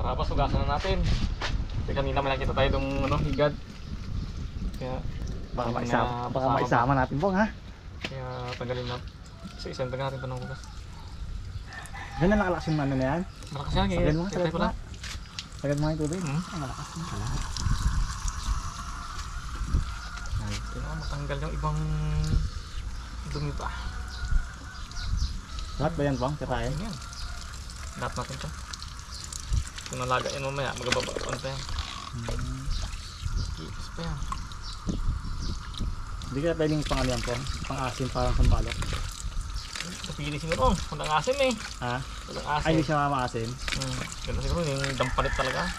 Karabas, hugasan na natin. Kasi kanina may nakita tayo itong ano, higad. Kaya baka maisama natin pong ha. Kaya tagalin na. Isa-isang tagal natin ito ng hugas. Ganyan nakalakas yung ano na yan. Malakas yan, kaya sagad mo. Sagad mo yung tubig. Malakas na. Kailangan matanggal yung ibang dumi pa. Lahat ba yan bang? Tirayan? Yan. Lahat natin ito. Kung nalaga yan mamaya, magababaan pa yan. Iis pa yan. Hindi kaya pwedeng pang ano yan po? Pang asin parang sampalok. Napili siguro, walang asim eh. Ha? Walang asim. Ay hindi siya mamaasin? Ganda siguro, yung dampalit talaga.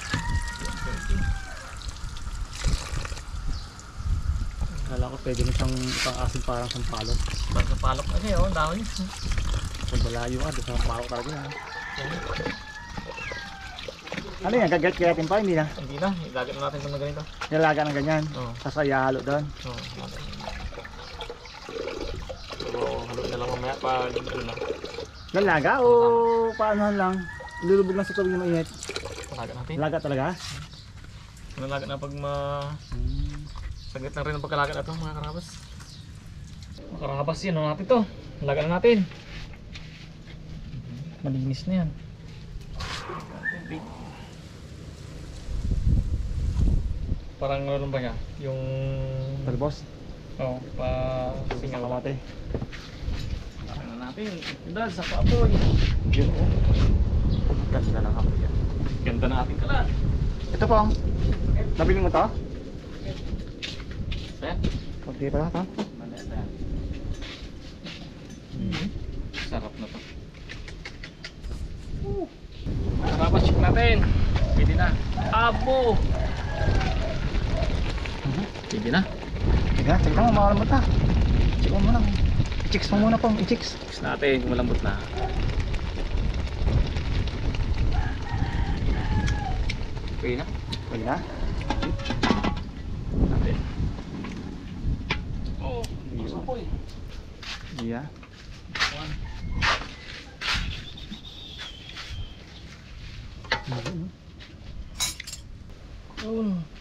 Kala ko pwede siyang pang asin parang sampalok. Parang sampalok kasi oh, ang dami. Pag malayo ka, doon sa sampalok talaga yan. Ano yan? Gagat-gayatin pa? Hindi na? Hindi na, ilagay na natin ito na ganito. Nilaga ng ganyan? Oo. Tapos ay halo doon? Oo, halo na lang mamaya pag na. Lalaga o paano lang? Lulubog lang sa tubig na mainit? Palaga natin. Laga talaga? Nalaga na pag saglit lang rin ang pagkalaga na ito mga karabas. Mga karabas yun, ano natin ito? Laga na natin. Malinis na yan. Parang ano ba niya? Yung... Talbos? Oo, Singa kamate. Laga na natin. Ganda sa kapoy. Yun o. Ganda ng kapoy yan. Ganda na ating kalat. Ito pong. Nabili mo to? Ayan. Pagdi pa ito. Sarap na to. Karabas, check natin. Pwede na. Abo! Pwede na. Tignan mo, makalambot na. Check mo muna. I-chicks mo muna pong, i-chicks. Check natin kung malambot na. Pwede na. Pwede na. Natin. Oh, gusto ko eh. Yeah.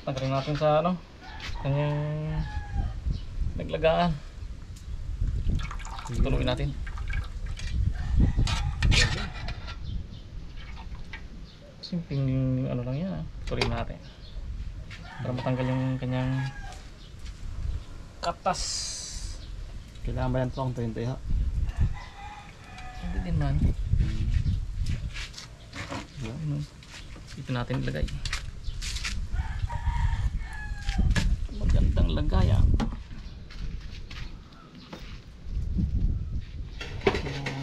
Tanggalin natin sa ano, kanyang naglagaan. Tuloy natin. Simpleng ano lang yan. Tuloy natin. Para matanggal yung kanyang katas. Kailangan ba yan pong 20 ha? Hindi din man. Yan. Ito natin ilagay. Magandang lagayan.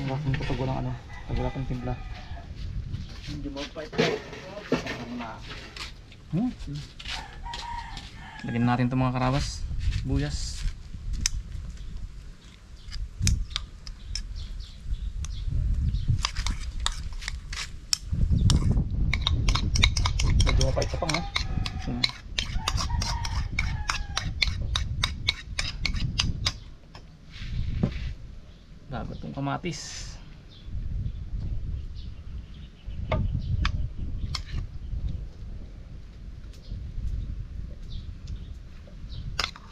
Bakit ito pag walang ano? Pag wala pang timpla. Hindi mo pa ito. Lagyan natin itong mga karabas. Buyas. Medyo mapait ka pang ha? Lagot itong kamatis.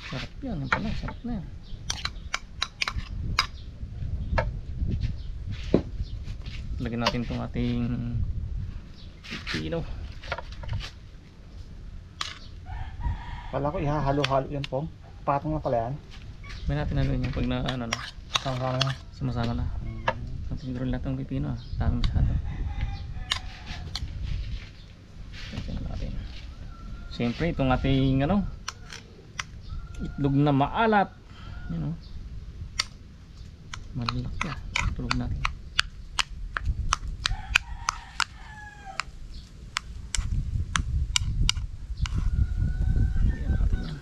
Sarap yan, yung pala, sarap na yan. Lagyan natin itong ating pipino. Wala ko ihahalo-halo yan pong. Patong na pala yan. May natin haluin yan pag na ano na. Sama-sama na. Sumasama na. Natin roll natin ang pipino. Dami masyado. Tignan natin. Siyempre itong ating ano, itlog na maalat. Yan o. Malaki ah. Tulog natin. Yan natin yan.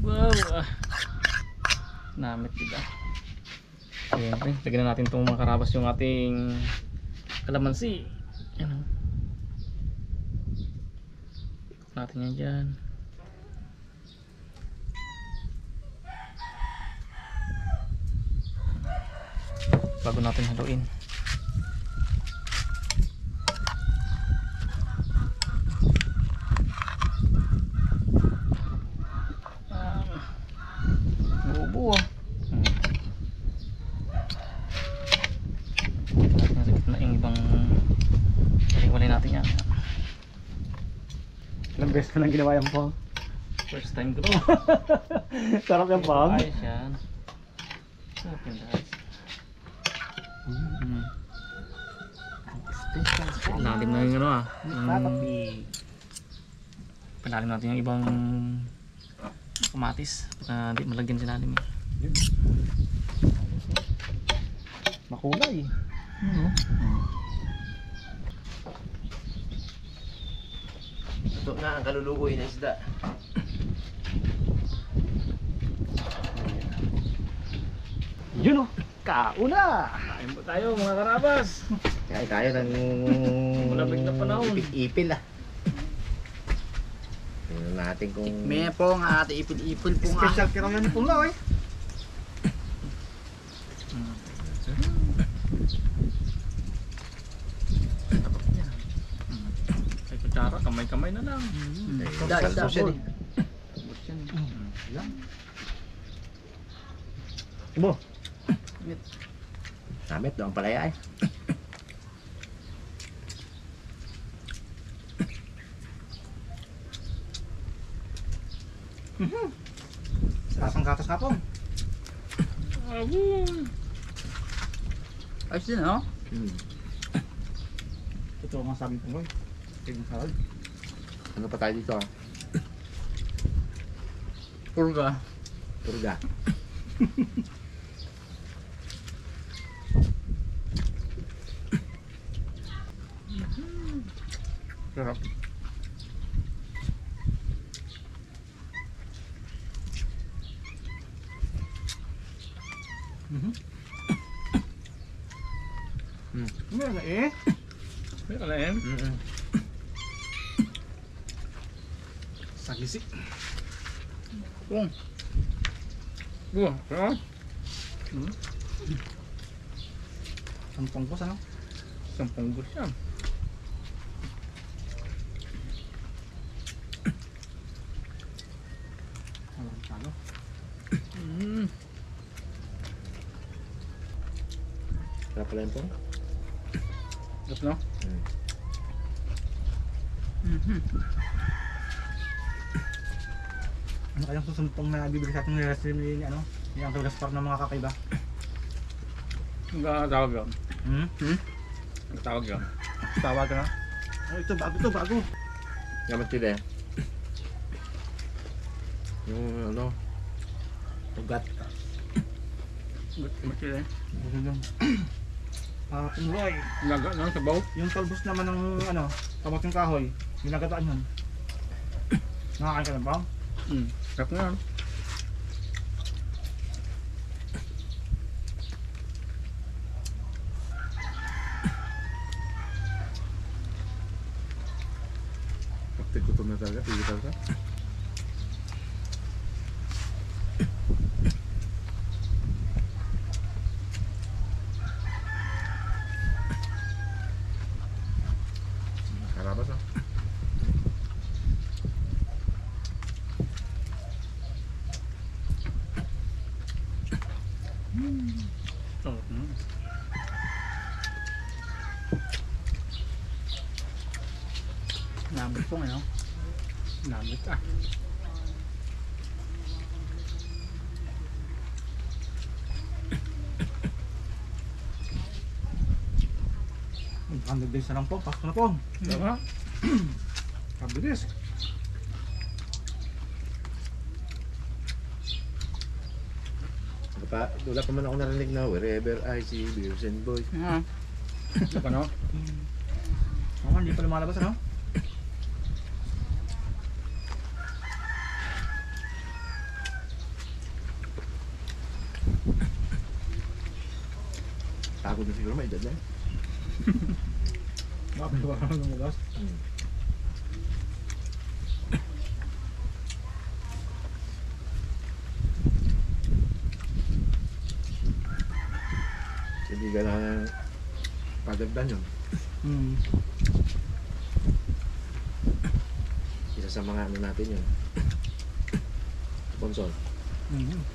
Wow! Namit diba? Siyempre, lagyan na natin itong mga karabas yung ating kalamansi. Yan o. Natin yan dyan. bago natin haluin. Buo ah. Nasakit na yung ibang walay natin yan. Ilang beses mo lang ginawa yan po. First time ko to. Sarap yung pang. Ayos yan. Sarap yan guys. Lalim na yung ano ah. Palalim natin yung ibang kamatis. Hindi malagyan sa lalim. Makulay. Ito na ang kalulukoy na isda. Yun o. Kauna. Kain po tayo mga karabas. Kaya tayo ng Malapit na panahon. ipil ah. Tingnan natin kung May po nga ate ipil-ipil po nga. Special kiraw yan ni Pula eh. Ay kutsara, kamay-kamay na lang. salbos yan eh. Ibo. Namit doon palaya eh. Sarap ang gatas kapong. Ayos din no? Ito ang sabi ko. Tigong salad. Ano pa tayo dito ah? Purga. Purga. Sarap. Meron na eh. May kalain. Sagisik. Buong. Buong. Sarap. Sampung ko ano? Sampung gusto yan. Walang talo. Sarap pala yun po. Gusto no? Ano kayang susumpong na bibili sa ating recipe ni ano? Ni Uncle Gaspar ng mga kakaiba? Ang tawag yun. Hmm? Ang tawag yun. Tawag ka na? Oh, ito bago. Yaman sila eh. Yung ano, ugat. Masila eh. Ano lang. Pungloy. Laga na sa baw. Yung talbos naman ng ano, kamoting kahoy. Ginagataan yun. Nakakain ka na ba? Sarap na yan. Kapit gutom na talaga, tigil talaga. Karabas ah. Sarap na. Namit po ngayon. Namit ah. Ang days na lang po, pasto na po. Diba? Kabilis. Wala pa man ako narinig na wherever I see beers and boys. Diba no? Oo, hindi pa lumalabas ano? Pagod na siguro, may edad na. Bakit ba ka lumabas? Si Hindi ka na padagdan yun. Hmm. Isa sa mga ano natin yun. Sponsor. Hmm.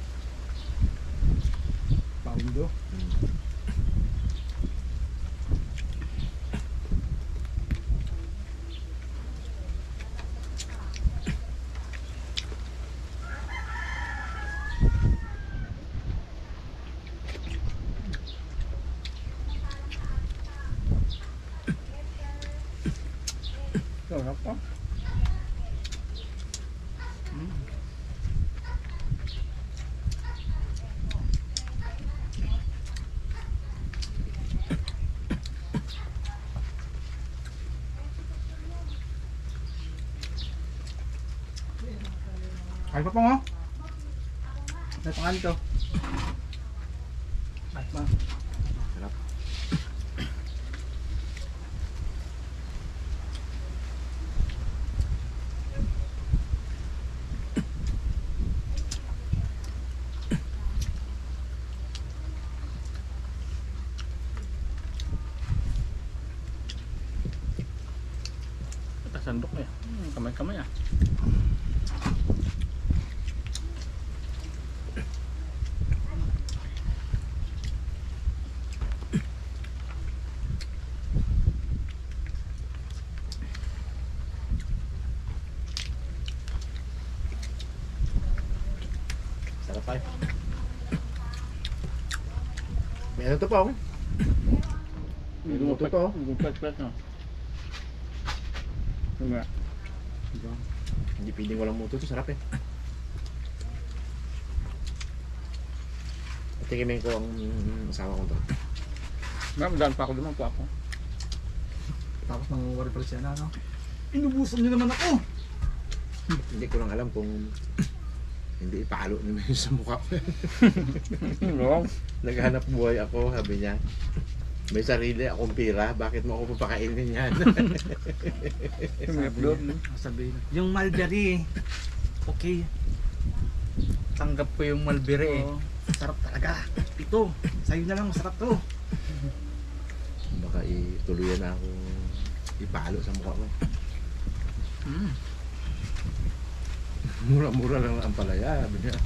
Paundo. Sarap pa. Ay pa mo. May pangalan to. Ay pa. Sarap. Sandok na yan. Kamay-kamay ah. Sarap tayo. May ano to pa oh. May luto to oh. Gupet-pet no. Diba? Hindi pwedeng walang muto to. Sarap eh. Tingin ko ang asawa ko to. Daan pa ako, duman pa ako. Tapos nanguwari pala siya na, no? Inubusan niyo naman ako! Hindi ko lang alam kung hindi ipalo naman yun sa mukha ko. No? Naghanap buhay ako, sabi niya. May sarili akong pira, bakit mo ako papakainin yan? Sabi na. Yung mulberry, okay. Tanggap ko yung Malbiri eh. Oo. Sarap talaga. Ito, sa'yo na lang masarap to. Baka ituluyan na ako ipalo sa mukha ko. Mura-mura lang ang palaya, sabi niya.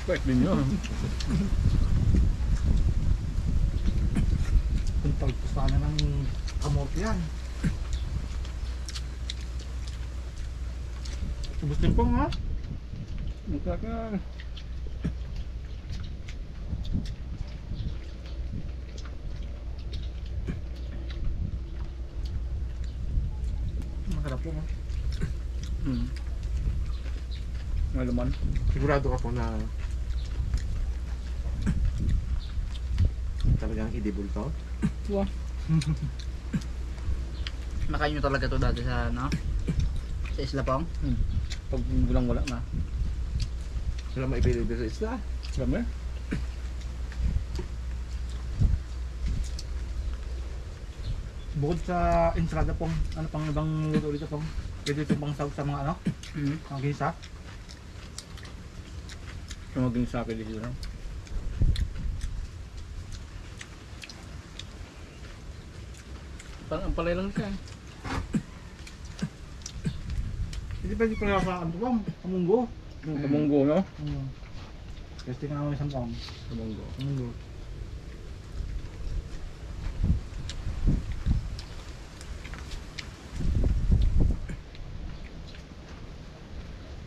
Bait din yun. Kung talpusan na ng kamote yan. Subos din po nga. Mukha ka. Masarap po, no? May laman. Sigurado ka po na talagang edible to? Wah. Nakain nyo talaga to dati sa ano? Sa Islapong? Pag walang-wala na. Wala maipili dito sa isla. Dami. Bukod sa ensalada pong, ano pang ibang luto dito pong? Pwede ito pang sawag sa mga ano? Mga gisa? Tumagin sa akin dito. Parang ang palay lang siya. Hindi pwede pala sa ano pong? Kamunggo? Kamunggo, no? Kasi tingnan mo isang pong. Kamunggo. Kamunggo.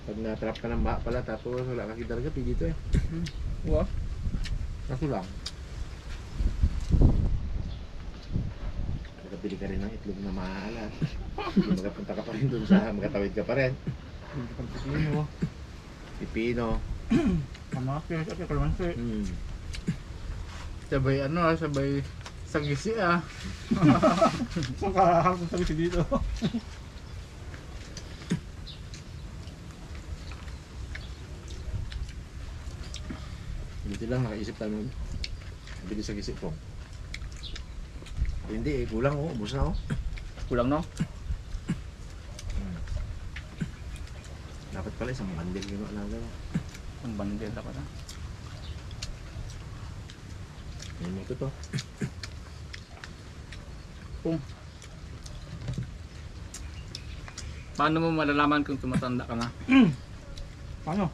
Pag na-trap ka ng baha pala tapos wala ka kitarga, pigi to eh. Wah. Kaso lang. Nakabili ka rin ng itlog na maalat. Hindi makapunta ka pa rin dun sa makatawid ka pa rin. Hindi pa pipino. Pipino. Kamatis at kalamansi. Sabay ano ah, sabay sagisi ah. Saan ka harap sa dito? Buti lang nakaisip tayo nun. Bili sa gisip ko. Hindi eh, kulang oh, ubos na oh. Kulang, no? Dapat pala isang bandil yun alaga. Ang bandel ako na. Yan ito to. Paano mo malalaman kung tumatanda ka na? Paano?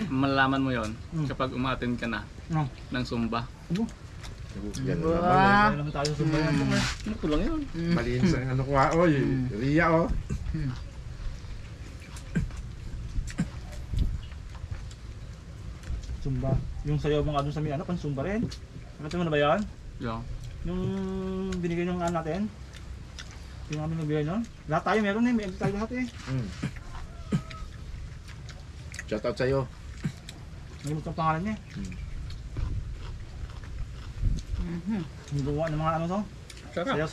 Malalaman mo yon Mm. kapag umattend ka na Ano? ng Zumba. Yan Wow. naman. Kaya naman tayo sa bayan po eh. Ano ko lang yun? Malinis ang ano ko ha. Oy, Ria oh. Zumba. Yung sayaw mga ano sa may ano, pan Zumba rin. Nakita mo na ba yan? Yeah. Yung binigay ng ano natin? Yung namin nabigay nun? Lahat tayo meron eh, may tayo lahat eh. Shout out sa'yo. Nagimot ang pangalan niya. Yung gumawa ng mga ano to. Sarap.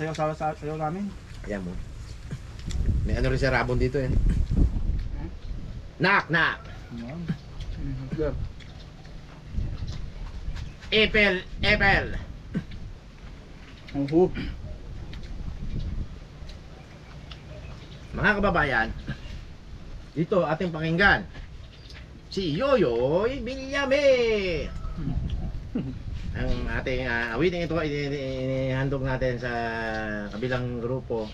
Sayaw namin. Ayan mo. May ano rin si Rabon dito eh. Knock, knock. Yan. Epel, epel. Mga kababayan, dito ating pakinggan si Yoyoy Villame. Ang ating awiting ito ay inihandog natin sa kabilang grupo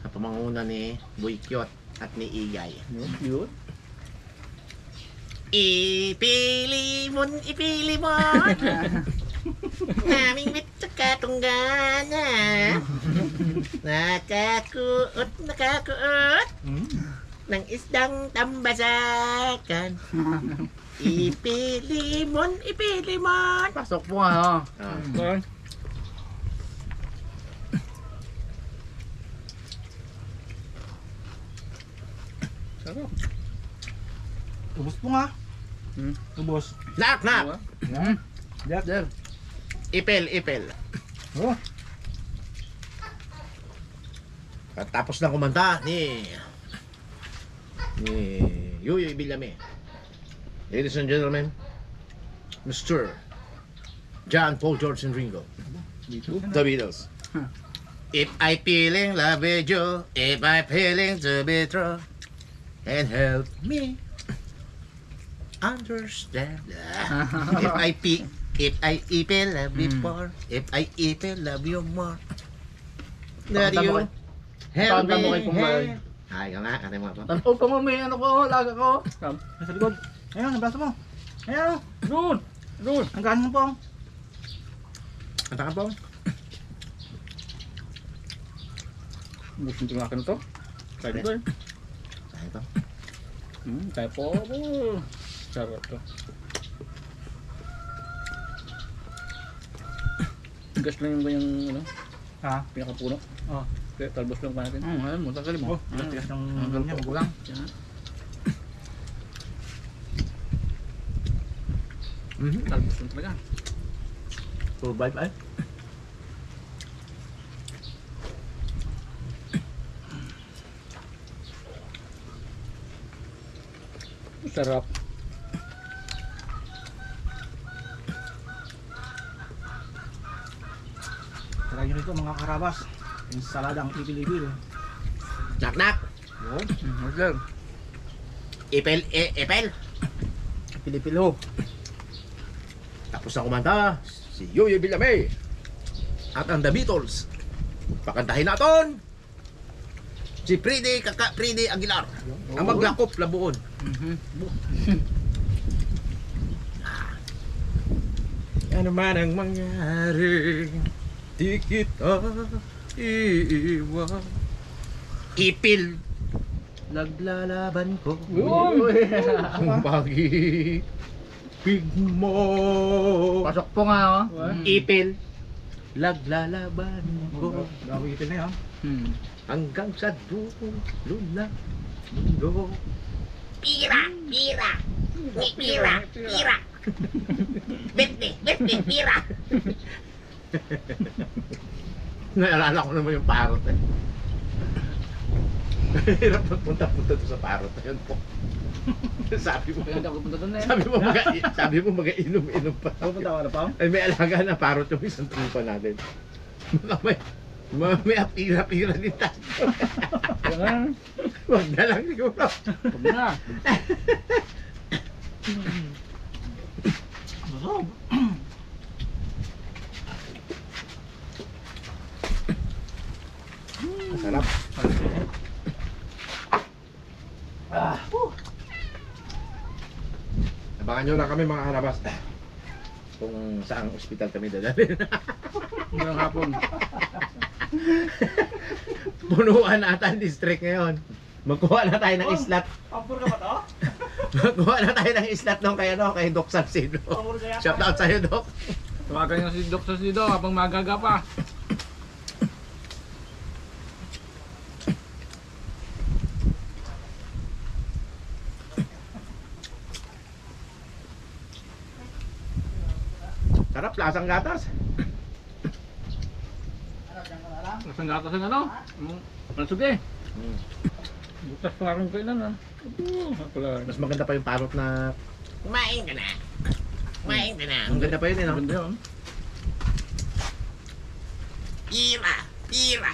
sa pamanguna ni Boy Kyot at ni Igay. Yun. Ipili mo naming mitsukatunggana. Nakakuot ng isdang tambasakan. Ipili mo. Pasok po nga. Sarap. Ubus po nga. Hmm. Ubus. Knock, knock. Yan. Dep. Sir. Ipel. Oh. At tapos na kumanta ni Yoyoy Villame. Ladies and gentlemen, Mr. John Paul George and Ringo, The Beatles. If I feeling love with you, if I feeling to be true, and help me understand. If I even love you more, if I even love you more, that Pakanta mo you help pakanta mo kay me. Kumbay. Ay, ka nga, ano mo pa? Tanong pa mo may ano ko, laga ko. Nasa likod. Ayan, ang braso mo. Ayan. Doon. Doon. Ang gaan mo po. Kanta ka po? Gusto nyo akin to? Kaya Pwede. ko eh. Ay, ito. Kaya po. Sarap to. Gas lang yung kanyang ano, Ha? pinakapuno. Oh. Kaya talbos lang pa natin. Ayun mo, tagalin Oh, tigas ng niya, magulang. Talbos lang talaga. Survive ay. Sarap. Try nyo nito mga karabas. Ensaladang ipil-ipil. Knock, knock. Sir. Ipel. Pilipilo. Tapos na kumanta si Yoyoy Villame at ang The Beatles. Pakantahin natin si Pridi Aguilar. Ang maglakop labuon. Ano man ang mangyari, di kita iiwan. Ipil, naglalaban ko. Ang pag-ibig mo. Pasok po nga Ipil, naglalaban ko. Gawin ipil na yan. Hanggang sa dulo na mundo. Pira. Bete, pira. Naalala ko naman yung parot eh. Hirap magpunta-punta doon sa parot. Ayun po. Sabi mo, Kaya hindi ako punta doon eh. sabi mo mag-inom-inom pa. Pupunta ka na pa? Ay, may alaga na parot yung isang trupa natin. May apira-pira din tayo. Wag na lang siguro. Huwag na. Masarap. Abangan nyo lang kami mga karabas. Kung saang ospital kami dadalhin. Ngayong hapon. Punuan ata ang district ngayon. Magkuha na tayo ng islat. Pampur ka ba to? Magkuha na tayo ng islat nung kay, ano, kay Doc Salcido. Pampur ka yata. Shout out sa'yo, Doc. Tawagan niyo si Dr. Sido habang magaga pa. Sarap, lasang gatas. Lasang gatas ang ano? Malsugi. Mm. Butas pa rin kailan ah. Mas maganda pa yung parot na kumain ka na. Kumain ka na. Ang ganda pa yun, eh, no? Ganda yun. Pira! Pira!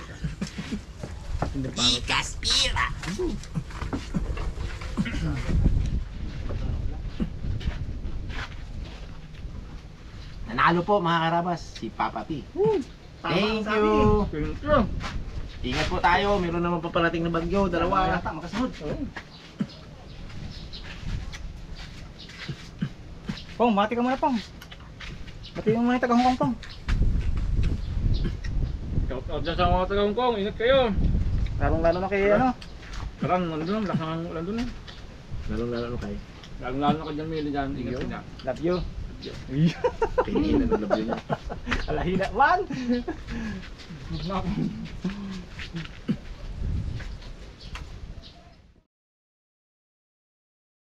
Hindi pa. Ikas! Pira! Nanalo po mga karabas, si Papa P. Thank you! Pinto. Ingat po tayo, meron naman paparating na bagyo, dalawa. Yata, makasunod. Pong, mati ka muna, Pong. Mati mo muna yung taga-Hong Kong, Pong. Shout out dyan sa mga taga Hong Kong. Ingat kayo. Lalong-lalo na kay, ano. Parang nandun, lakas ng ulan dun eh. Lalo kayo. Lalo ka dyan, Mili dyan. Ingat Yo. ka dyan. Love you. Tingin na nalabyo niya. Alahina, man! Good luck.